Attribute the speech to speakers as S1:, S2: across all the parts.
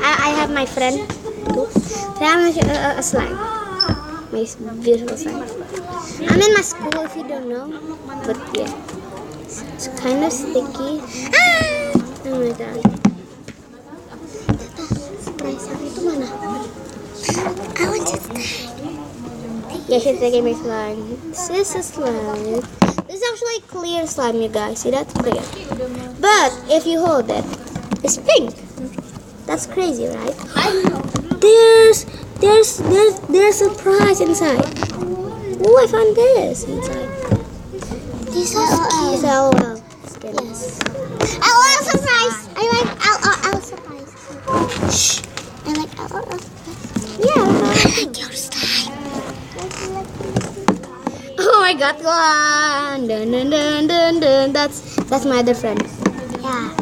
S1: I have my friend too. Saya a slime. My beautiful slime. I'm in my school if you don't know, but yeah, it's kind of sticky. Oh my god. Surprise itu mana? I want to try. Yeah, he's taking my slime. This is slime. This is actually clear slime, you guys. See, that's clear. But if you hold it, it's pink. That's crazy, right? There's a prize inside. Oh, I found this inside. This is cute. LOL. LOL surprise. I like LOL surprise. Shh. I like LOL surprise. Yeah. Your slime. Oh my god, one. Dun, dun, dun, dun, dun. That's my other friend. Yeah.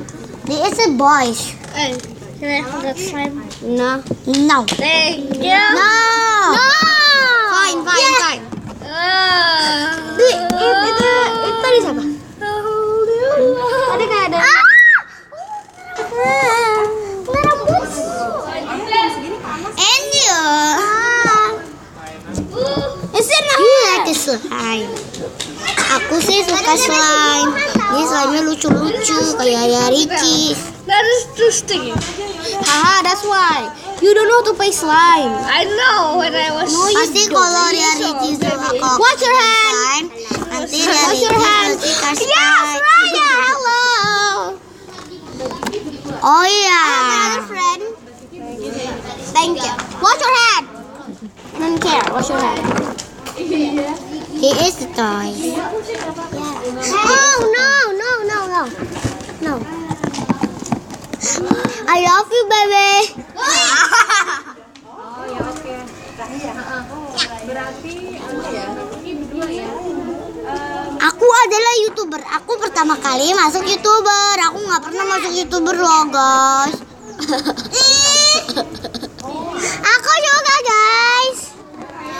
S1: This is a boy. Hey, can I have that slime? No. No. Thank you. No. No. Fine. Yeah. Itu tadi siapa? Tadi kayak ada. Rambut. And you. Slime. Aku sih suka slime. Ini slime-nya lucu-lucu kayak Ricis.
S2: That is interesting.
S1: Haha, that's why. You don't know how to play slime.
S2: I know when I was.
S1: No, pasti kalau Ricis watch your hand. Nanti Ricis kasih slime. Raya, hello. Oh yeah. Another friend. Thank you. Watch your hand. Don't care. Watch your hand. He is the toy. Oh no. I love you, baby.
S2: Oh ya oke. Berarti ini berdua ya.
S1: Aku adalah YouTuber. Aku pertama kali masuk YouTuber. Aku nggak pernah masuk YouTuber loh, guys. Aku juga, guys.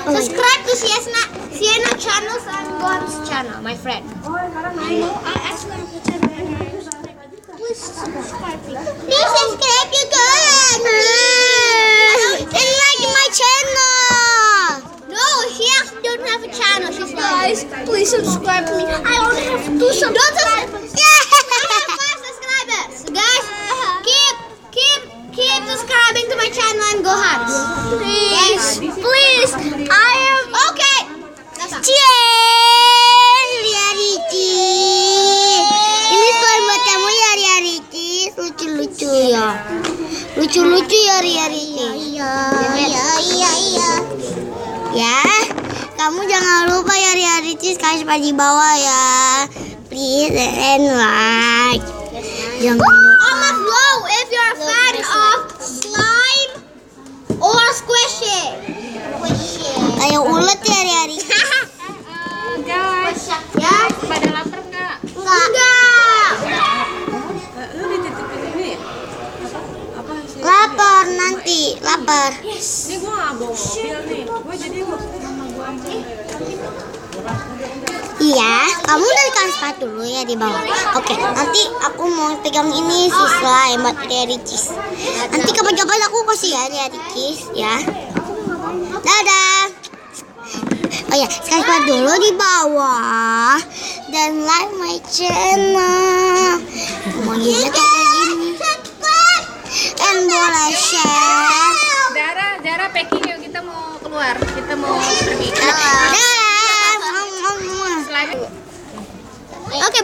S1: Subscribe to Sienna channel and God's channel, my friend.
S2: I actually have the channel. Please subscribe.
S1: Please subscribe, you guys. And like my channel. No, she don't have a channel. She's
S2: Guys, please subscribe to me. I only have 2 subscribers.
S1: Yeah. I have 5 subscribers. Guys, keep subscribing to my channel and go hard.
S2: Please. I am
S1: Okay. Cheers, Ria Ricis. Ini slime buat kamu ya, Ria Ricis. Lucu-lucu ya. Lucu-lucu ya, Ria Ricis. Iya. Ya, kamu jangan lupa ya, Ria Ricis, kasih di bawah ya. Please and like. Jangan lupa. Comment below if you're a fan of slime or squishy. Kayak ulet ya, Ria Ricis.
S2: guys.
S1: Ya,
S2: Pada lapar nggak?
S1: enggak.
S2: Lu dititipin ini ya? Apa sih?
S1: Lapar nanti, lapar.
S2: Ini gua nggak bawa mobil nih. Gua jadi sama gua aja.
S1: Iya, kamu udah dikasih sepatu dulu ya di bawah. Oke, nanti aku mau pegang ini si slime buat Ria Ricis. Nanti kapan-kapan aku kasih ya Ria Ricis ya. Dadah. Oh ya, subscribe dulu di bawah dan like my channel. Mau lihat kayak gini. Dan boleh share.
S2: Dara packing yuk, kita mau keluar. Kita mau pergi.
S1: Dadah.
S2: Selain
S1: Oke, bye.